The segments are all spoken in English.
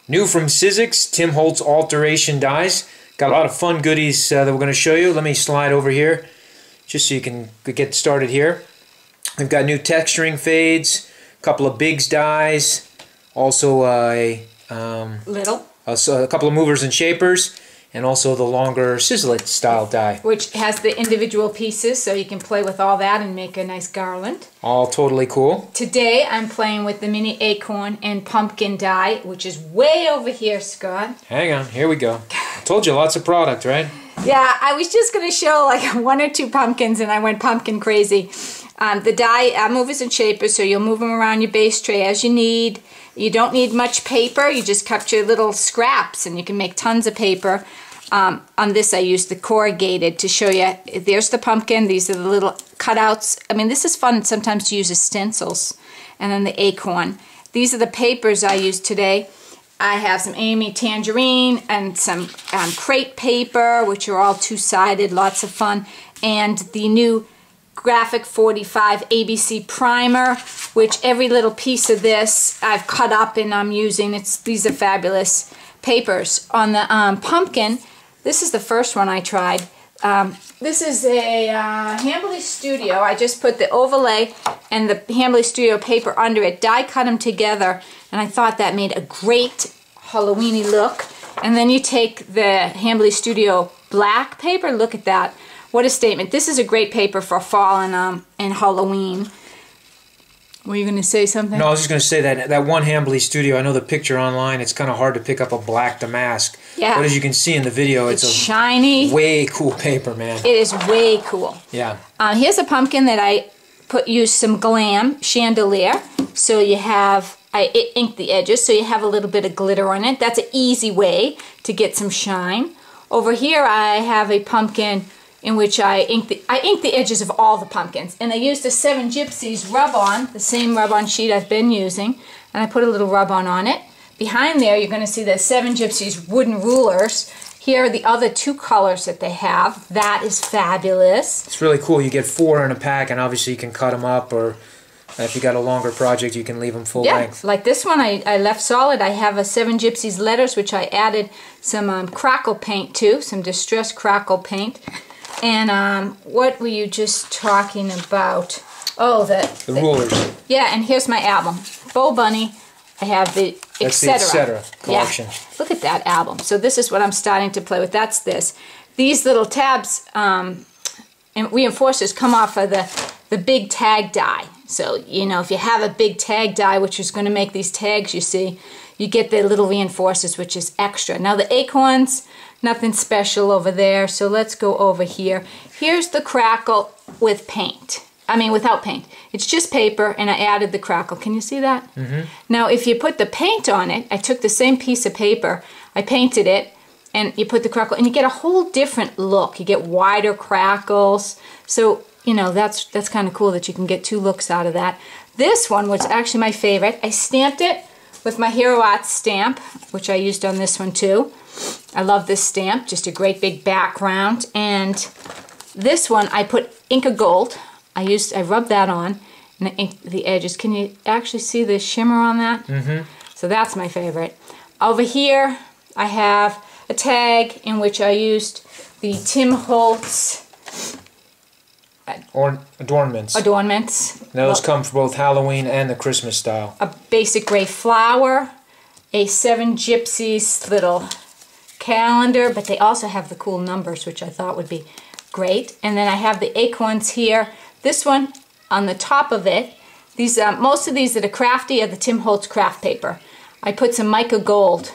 New from Sizzix, Tim Holtz Alteration dies. Got a lot of fun goodies that we're going to show you. Let me slide over here just so you can get started here. We've got new texturing fades, a couple of Biggs dies, also a couple of movers and shapers, and also the longer Sizzix style die. Which has the individual pieces, so you can play with all that and make a nice garland. All totally cool. Today I'm playing with the mini Acorn and pumpkin die, which is way over here, Scott. Hang on, here we go. I told you, lots of product, right? Yeah, I was just going to show like 1 or 2 pumpkins and I went pumpkin crazy. The die movers and shapers, so you'll move them around your base tray as you need. You don't need much paper, you just cut your little scraps and you can make tons of paper. On this I used the corrugated to show you. There's the pumpkin, these are the little cutouts. I mean, this is fun sometimes to use as stencils. And then the acorn. These are the papers I used today. I have some Amy Tangerine and some crepe paper, which are all two-sided, lots of fun. And the new Graphic 45 ABC primer, which every little piece of this I've cut up and I'm using. These are fabulous papers. On the pumpkin, this is the first one I tried. This is a Hambly Studio. I just put the overlay and the Hambly Studio paper under it, die cut them together, and I thought that made a great Halloweeny look. And then you take the Hambly Studio black paper, look at that. What a statement. This is a great paper for fall and Halloween. Were you going to say something? No, I was just going to say that one Hambly Studio, I know the picture online, it's kind of hard to pick up a black damask. Yeah. But as you can see in the video, it's a shiny, way cool paper, man. It is way cool. Yeah. Here's a pumpkin that I used some glam chandelier. So you have, I inked the edges, so you have a little bit of glitter on it. That's an easy way to get some shine. Over here I have a pumpkin in which I inked the edges of all the pumpkins. And I used a 7 Gypsies rub-on, the same rub-on sheet I've been using, and I put a little rub-on on it. Behind there you're going to see the 7 Gypsies wooden rulers. Here are the other 2 colors that they have. That is fabulous. It's really cool. You get 4 in a pack, and obviously you can cut them up, or if you got a longer project, you can leave them full length. Like this one I left solid. I have a 7 Gypsies letters, which I added some Crackle paint to, some distressed Crackle paint. And what were you just talking about? Oh, the rulers. Yeah, and here's my album. Bo Bunny. I have the Etc. collection. Yeah. Look at that album. So this is what I'm starting to play with. That's this. These little tabs and reinforcers come off of the big tag die. So, you know, if you have a big tag die, which is going to make these tags, you see, you get the little reinforcers, which is extra. Now the acorns, nothing special over there, so let's go over here. Here's the Crackle with paint. I mean, without paint. It's just paper, and I added the Crackle. Can you see that? Mm-hmm. Now, if you put the paint on it, I took the same piece of paper, I painted it, and you put the Crackle, and you get a whole different look. You get wider crackles. So, you know, that's kind of cool that you can get 2 looks out of that. This one, which is actually my favorite, I stamped it with my Hero Arts stamp, which I used on this one too. I love this stamp, just a great big background. And this one I put Inca Gold. I rubbed that on and I inked the edges. Can you actually see the shimmer on that? Mm-hmm. So that's my favorite. Over here I have a tag in which I used the Tim Holtz adornments. Now those come for both Halloween and the Christmas style. A basic gray flower, a 7 Gypsies little calendar, but they also have the cool numbers, which I thought would be great. And then I have the acorns here. This one on the top of it, these most of these that are crafty are the Tim Holtz craft paper. I put some mica gold,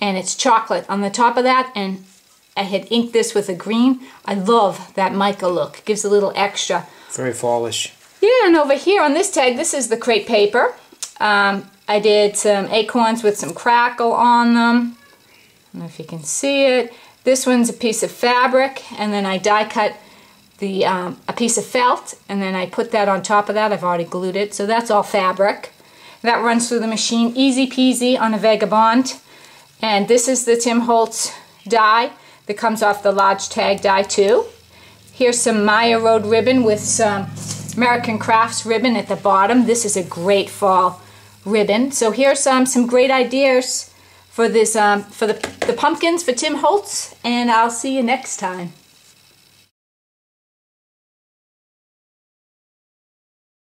and it's chocolate on the top of that, and I had inked this with a green. I love that mica look. It gives a little extra. Very fallish. Yeah, and over here on this tag, this is the crepe paper. I did some acorns with some Crackle on them. I don't know if you can see it. This one's a piece of fabric, and then I die cut a piece of felt, and then I put that on top of that. I've already glued it, so that's all fabric. That runs through the machine easy peasy on a Vagabond. And this is the Tim Holtz die that comes off the large tag die too. Here's some Maya Road ribbon with some American Crafts ribbon at the bottom. This is a great fall ribbon. So here's some great ideas for this for the pumpkins for Tim Holtz, and I'll see you next time.